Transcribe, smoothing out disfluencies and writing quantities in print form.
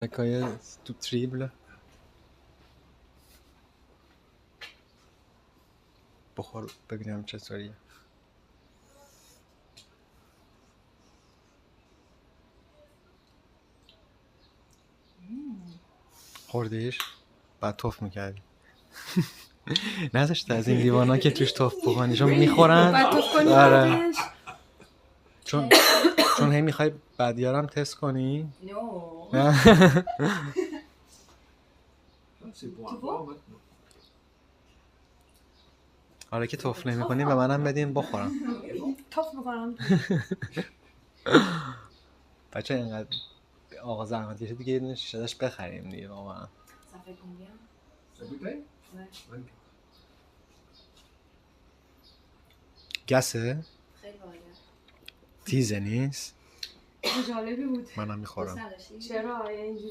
حکایه تو تریبل بخور ببینم چطوریه. خوردیش؟ بعد توف میکردی. نذاشته از این لیوانا که توش توف بکنی چون میخورن. بعد توف کنی آره. بعدش. چون هی میخوای بدیارم تست کنی. نو. آره که توف نمی کنی به منم بدین بخورم. توف میکنم. بچه اینقدر آقا زحمت کشید دیگه یه دونه شیشه داشت بخریم دیگه واقعا. گسه؟ تیزه نیست؟ جالبی بود. منم میخورم. چرا؟